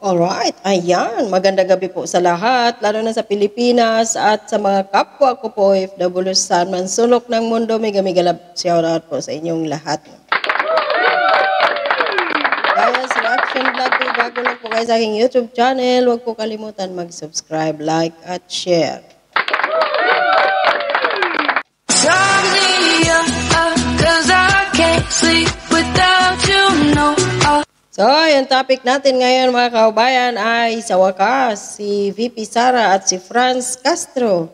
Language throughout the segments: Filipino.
Alright, ayan. Magandang gabi po sa lahat, lalo na sa Pilipinas at sa mga kapwa ko po OFW sa man sulok ng mundo. Mega shoutout po sa inyong lahat. Guys, reaction vlog po, bago lang po kayo sa aking YouTube channel. Huwag po kalimutan mag-subscribe, like, at share. So, yung topic natin ngayon mga kaubayan ay sa wakas, si VP Sara at si Franz Castro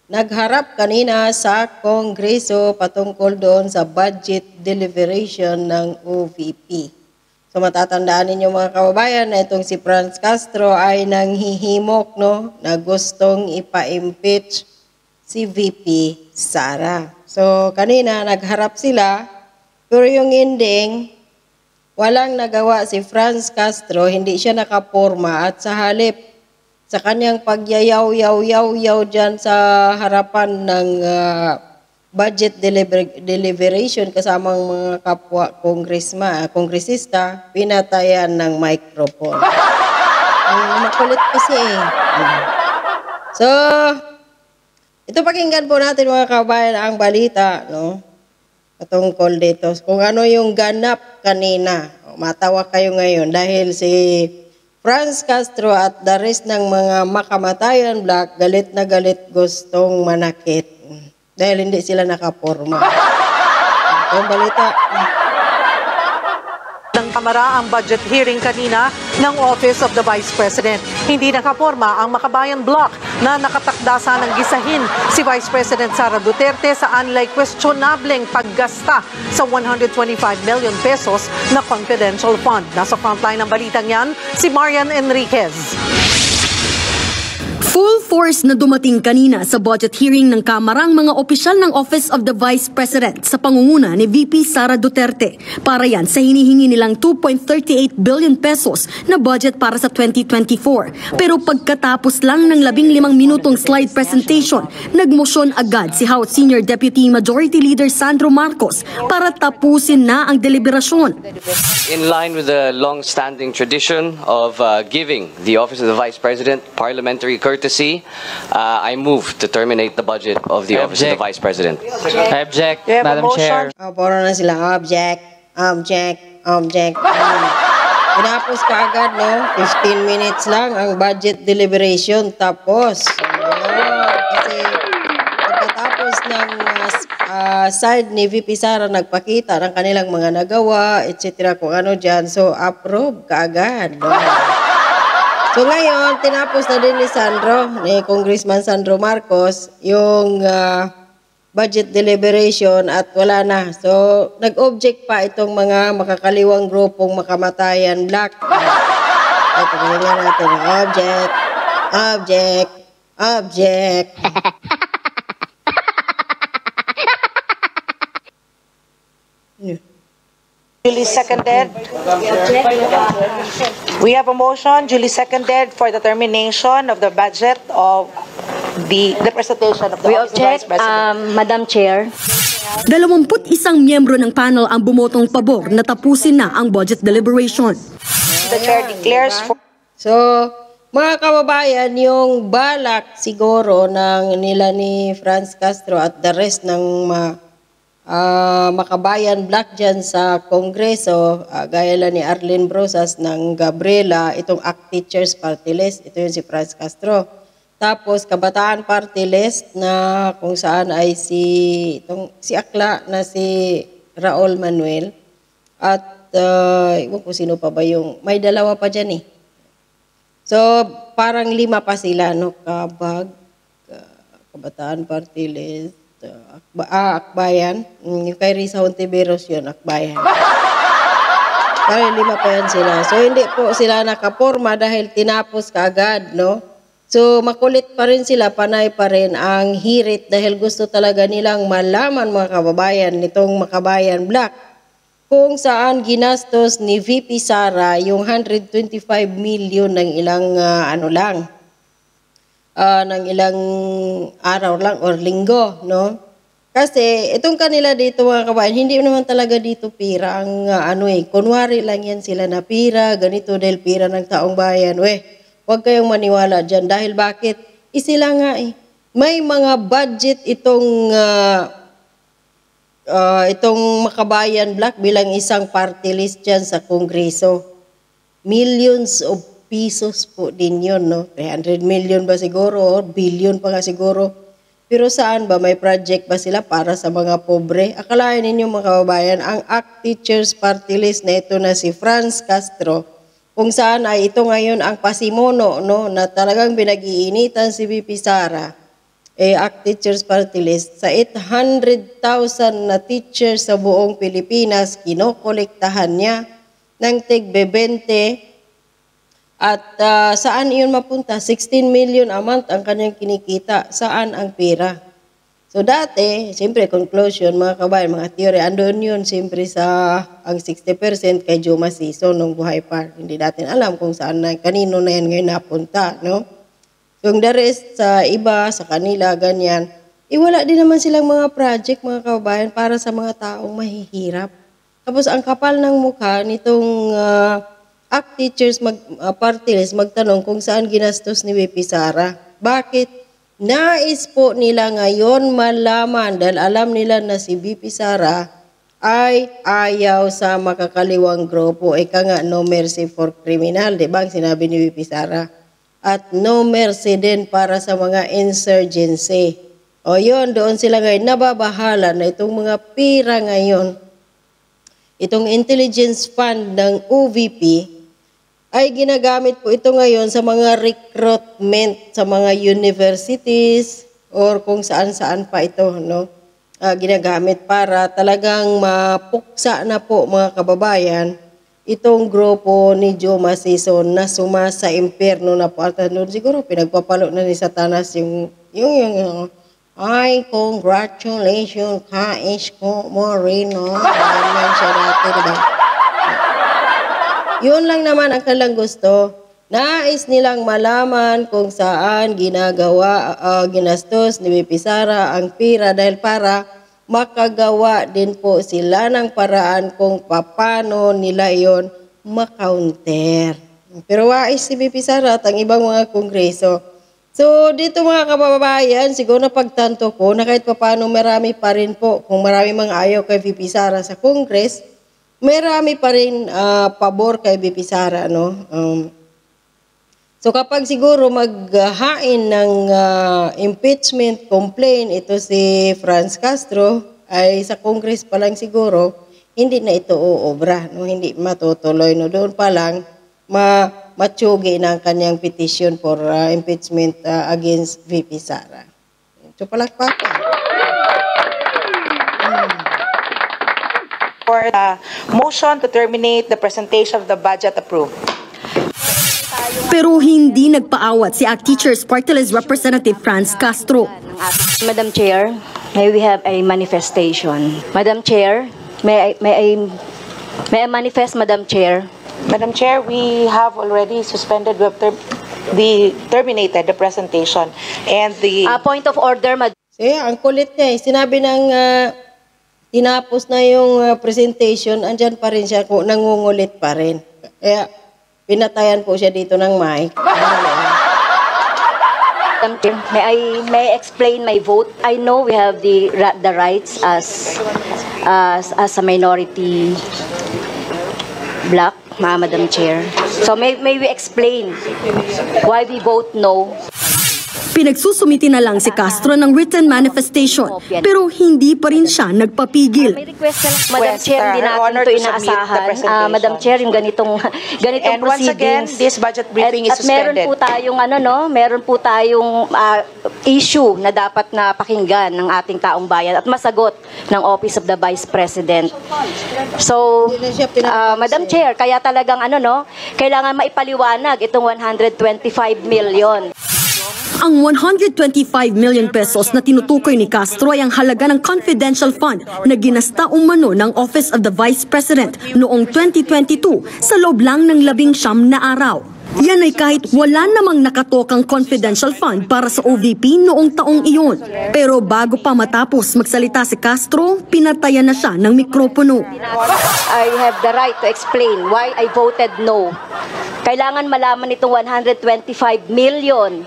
nagharap kanina sa Kongreso patungkol doon sa budget deliberation ng OVP. So, matatandaan ninyo mga kaubayan na itong si Franz Castro ay nanghihimok na gustong ipa-impeach si VP Sara. So, kanina nagharap sila, pero yung ending, walang nagawa si Franz Castro, hindi siya nakaporma at sa halip sa kanyang pagyayaw-yaw-yaw dyan sa harapan ng budget deliberation kasamang mga kapwa kongresista, pinatayan ng microphone. Ang makulit kasi eh. So, ito pakinggan po natin mga kabayan ang balita, no? Patungkol dito. Kung ano yung ganap kanina. Matawa kayo ngayon dahil si Franz Castro at the rest ng mga makamatayan black galit na galit gustong manakit. Dahil hindi sila nakaporma. Yung balita. Ng Kamara ang budget hearing kanina ng Office of the Vice President. Hindi nakaporma ang Makabayan Bloc na nakatakda sanang gisahin si Vice President Sara Duterte sa anilay questionableng paggasta sa 125 million pesos na confidential fund. Nasa frontline ng balitang yan, si Marian Enriquez. Full force na dumating kanina sa budget hearing ng Kamarang mga opisyal ng Office of the Vice President sa pangunguna ni VP Sara Duterte para yan sa hinihingi nilang 2.38 billion pesos na budget para sa 2024. Pero pagkatapos lang ng 15 minutong slide presentation, nagmosyon agad si House Senior Deputy Majority Leader Sandro Marcos para tapusin na ang deliberasyon. In line with the long-standing tradition of giving the Office of the Vice President parliamentary courtesy, I move to terminate the budget of the Office of the Vice President. I object, Madam Chair. Puro na sila, object. Tinapos ka agad, no? 15 minutes lang ang budget deliberation. Tapos, kasi pagkatapos ng side ni VP Sara nagpakita ng kanilang mga nagawa, etc. kung ano dyan. So, approve ka agad. No? So ngayon, tinapos na din ni Congressman Sandro Marcos yung budget deliberation at wala na. So nag-object pa itong mga makakaliwang grupong makamatayan black. Ito nga natin, object. Duly seconded. We have a motion duly seconded for the termination of the budget of the presentation of the Office of the Vice President. Madam Chair. 21 miyembro ng panel ang bumotong pabor na tapusin na ang budget deliberation. The Chair declares for... So, mga kababayan, yung balak siguro ng nila ni Franz Castro at the rest ng makabayan black dyan sa Kongreso, gaya lang ni Arlene Brosas ng Gabriela, itong ACT Teachers Party List, ito yung si Franz Castro. Tapos Kabataan Party List na kung saan ay si Akla na si Raul Manuel. At iwan ko sino pa ba yung, may dalawa pa dyan eh. So parang 5 pa sila, no? Kabataan Party List, Akbayan. Yung kay Risa Hontiveros yun, Akbayan. Parang 5 pa yan sila. So hindi po sila nakaporma dahil tinapos kaagad, no? So makulit pa rin sila, panay pa rin ang hirit dahil gusto talaga nilang malaman mga kababayan nitong Makabayan Black kung saan ginastos ni VP Sara yung 125 million ng ilang ng ilang araw lang or linggo, no? Kasi itong kanila dito mga kabayan, hindi naman talaga dito pira ang kunwari lang yan sila na pira, ganito dahil pira ng taong bayan. Huwag kayong maniwala dyan dahil bakit? Sila nga may mga budget itong Makabayan Black bilang isang party list dyan sa Kongreso. Millions of pesos po din yun, no? 300 million ba siguro or billion pa nga siguro. Pero saan ba? May project ba sila para sa mga pobre? Akalain ninyo mga kababayan, ang ACT Teachers Party List na ito na si Franz Castro, kung saan ay ito ngayon ang pasimono, no, na talagang pinag-iinitan si VP Sara, ACT Teachers Party List, sa 800,000 na teachers sa buong Pilipinas, kinokolektahan niya ng tig-20. At saan iyon mapunta? 16 million a month ang kanyang kinikita. Saan ang pera? So dati, siyempre conclusion mga kabayan, mga theory, andun yun siyempre sa ang 60% kay Juma Sison nung buhay pa. Hindi natin alam kung saan na, kanino na yan ngayon napunta, no? So yung the rest sa iba, sa kanila, ganyan, wala din naman silang mga project mga kabayan para sa mga taong mahihirap. Tapos ang kapal ng mukha nitong ACT Teachers Party List magtanong kung saan ginastos ni VP Sara. Bakit? Nais po nila ngayon malaman dahil alam nila na si VP Sara ay ayaw sa makakaliwang grupo. Ika nga, no mercy for criminal, di ba ang sinabi ni VP Sara? At no mercy din para sa mga insurgency. O yun, doon sila ngayon nababahala na itong mga pira ngayon, itong intelligence fund ng OVP, ay ginagamit po ito ngayon sa mga recruitment sa mga universities or kung saan-saan pa ito, no? Ginagamit para talagang mapuksa na po mga kababayan itong grupo ni Juma Sison na sumasa impyerno na po. At siguro pinagpapalo na ni Satanas yung ay, congratulations, Isko Moreno. Ganyan siya dati, diba? Yun lang naman ang kanilang gusto. Nais nilang malaman kung saan ginastos ni VP Sara ang pira dahil para makagawa din po sila ng paraan kung paano nila yon makounter. Pero wais si VP Sara at ang ibang mga kongreso. So dito mga kababayan, siguro na pagtanto ko na kahit paano marami pa rin po, kung marami mga ayaw kay VP Sara sa Congress, marami pa rin pabor kay VP Sara, no? So kapag siguro maghain ng impeachment complaint ito si Franz Castro, ay sa Congress pa lang siguro, hindi na ito uobra, no? Hindi matutuloy, no? Doon pa lang, matsugi na ang kanyang petition for impeachment against VP Sara. So palakpakan. For the motion to terminate the presentation of the budget approved. Pero hindi nagpaawat si ACT Teachers Party List Representative Franz Castro. Madam Chair, may we have a manifestation. Madam Chair, may I manifest, Madam Chair? Madam Chair, we have already suspended, terminated the presentation and the... Point of order, Madam. Ang kulit niya Sinabi ng tinapos na yung presentation, andyan pa rin siya, nangungulit pa rin. Kaya pinatayan po siya dito ng mic. Madam Chair, may I explain my vote? I know we have the rights as a minority bloc, Madam Chair. So may we explain why we vote no? Pinagsusumiti na lang si Castro ng written manifestation pero hindi pa rin siya nagpapigil. May request na lang, Madam Chair, hindi natin ito inaasahan. Madam Chair, yung ganitong and once again, this budget briefing is suspended. Meron po tayong issue na dapat na pakinggan ng ating taong bayan at masagot ng Office of the Vice President. So, Madam Chair, kaya talagang kailangan maipaliwanag itong 125 million. Ang 125 million pesos na tinutukoy ni Castro ay ang halaga ng confidential fund na ginasta umano ng Office of the Vice President noong 2022 sa loob lang ng 19 na araw. Yan ay kahit wala namang nakatokang confidential fund para sa OVP noong taong iyon. Pero bago pa matapos magsalita si Castro, pinatayan na siya ng mikropono. I have the right to explain why I voted no. Kailangan malaman itong 125 million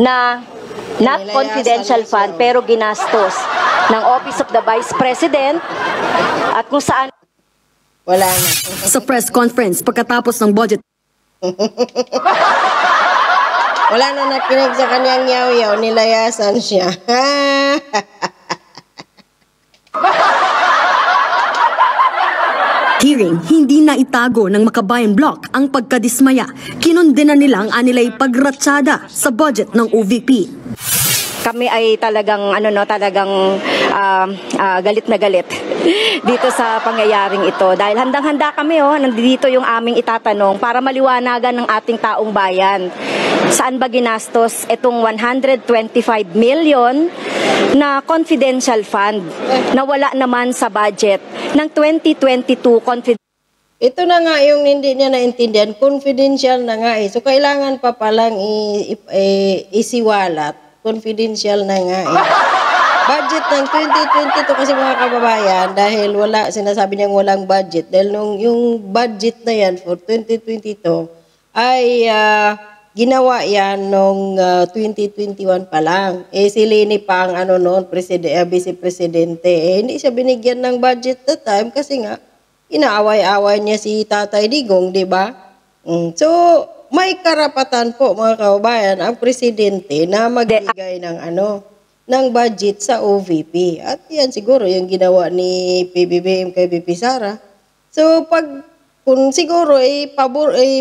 na not confidential fund pero ginastos ng Office of the Vice President at kung saan Wala na. Sa press conference pagkatapos ng budget Wala na nakinig sa kanyang yaw-yaw, nilayasan siya. hearing, hindi na itago ng Makabayan Bloc ang pagkadismaya. Kinundena nilang anilay pagratsada sa budget ng OVP. kami ay talagang galit na galit dito sa pangyayaring ito dahil handang-handa kami nandito yung aming itatanong para maliwanagan ng ating taong bayan. Saan ba ginastos itong 125 million na confidential fund na wala naman sa budget ng 2022 Ito na nga yung hindi niya naintindihan, confidential na nga So kailangan pa palang isiwalat. Confidential na nga Budget ng 2022 kasi mga kababayan, dahil sinasabi niyang walang budget. Dahil yung budget na yan for 2022 ay ginawa yan nung 2021 pa lang. Si Leni pa ang Vice Presidente. Hindi siya binigyan ng budget that time kasi nga inaaway-away niya si Tatay Digong, di ba? So, may karapatan po mga kababayan ang presidente na magbigay ng budget sa OVP. At yan siguro yung ginawa ni PBBM kay VP Sara. So, kung siguro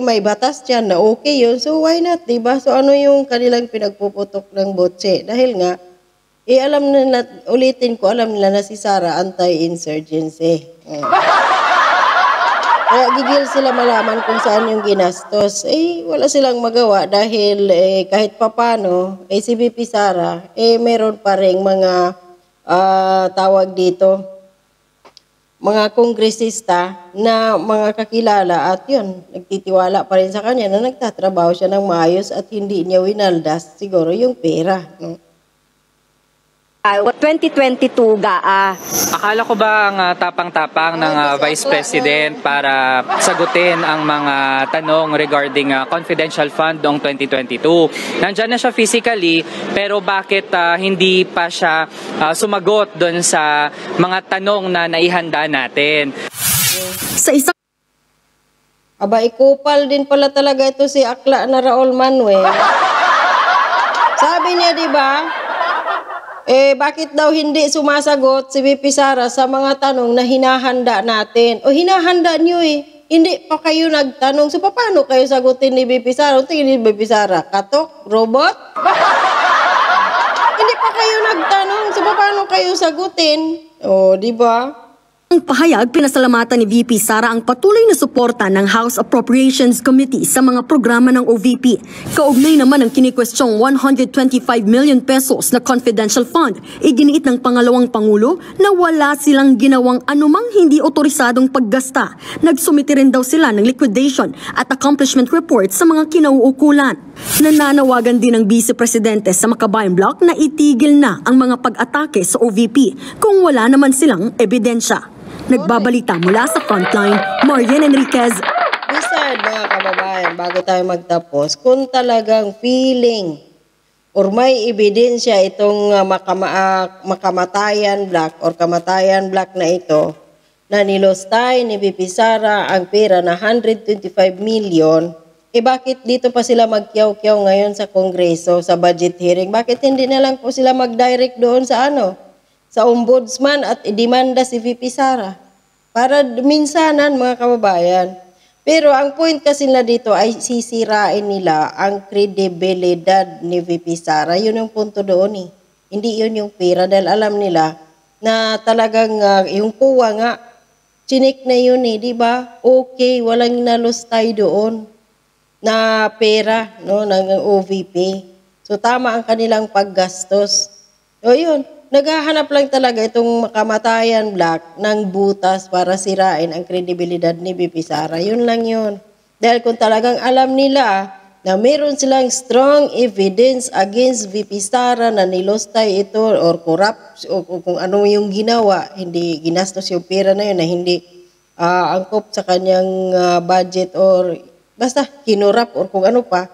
may batas dyan na okay yun, so why not, di ba? So, ano yung kanilang pinagpuputok ng botse? Dahil nga, alam nila na si Sara anti-insurgency. Kaya gigil sila malaman kung saan yung ginastos. Wala silang magawa dahil kahit papano, si VP Sara, meron pa rin mga tawag dito, mga kongresista na mga kakilala at yun, nagtitiwala pa rin sa kanya na nagtatrabaho siya ng maayos at hindi niya winaldas siguro yung pera. 2022 GAA. Akala ko ba ang tapang-tapang ng Vice President para sagutin ang mga tanong regarding confidential fund noong 2022. Nandiyan na siya physically, pero bakit hindi pa siya sumagot doon sa mga tanong na naihanda natin? Sa isang ikupal din pala talaga ito si Akla na Raul Manuel. Sabi niya, di ba? Bakit daw hindi sumasagot si VP Sara sa mga tanong na hinahanda natin? Hinahanda niyo Hindi pa kayo nagtanong. So, paano kayo sagutin ni VP Sara? Tingin ni VP Sara, katok? Robot? Hindi pa kayo nagtanong. So, paano kayo sagutin? Di ba? Ang pahayag, pinasalamatan ni VP Sara ang patuloy na suporta ng House Appropriations Committee sa mga programa ng OVP. Kaugnay naman ang kinikwestiyong 125 million pesos na confidential fund. Iginiit ng pangalawang Pangulo na wala silang ginawang anumang hindi otorisadong paggasta. Nagsumiti rin daw sila ng liquidation at accomplishment report sa mga kinauukulan. Nananawagan din ng Vice Presidente sa Makabayan Bloc na itigil na ang mga pag-atake sa OVP kung wala naman silang ebidensya. Nagbabalita mula sa Frontline, Marian Enriquez. Decide mga kababayan, bago tayo magtapos, kung talagang feeling or may ebidensya itong makamatayan black or kamatayan black na ito, na nilostay ni VP Sara ang pera na 125 million, bakit dito pa sila magkiyaw-kiyaw ngayon sa Kongreso, sa budget hearing? Bakit hindi na lang po sila mag-direct doon sa sa ombudsman at idemanda si VP Sara para minsanan mga kababayan. Pero ang point kasi nila dito ay sisirain nila ang kredibilidad ni VP Sara. Yun yung punto doon Hindi yun yung pera dahil alam nila na talagang yung kuwa nga, chinik na yun di ba? Okay, walang nalostay doon na pera ng OVP. So tama ang kanilang paggastos. O yun. Naghahanap lang talaga itong kamatayan black ng butas para sirain ang kredibilidad ni VP Sara. Yun lang yun. Dahil kung talagang alam nila na meron silang strong evidence against VP Sara na nilostay ito or corrupt o kung ano yung ginawa, hindi ginastos yung pera na yun na hindi angkop sa kanyang budget or basta kinurap or kung ano pa,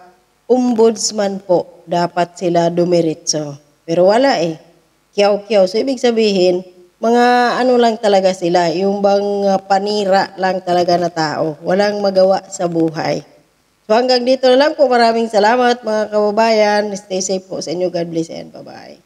ombudsman po dapat sila dumiretso. Pero wala eh. Kiyaw-kiyaw. So ibig sabihin, mga ano lang talaga sila, yung bang panira lang talaga na tao. Walang magawa sa buhay. So hanggang dito na lang po. Maraming salamat mga kababayan. Stay safe po sa inyo. God bless and bye-bye.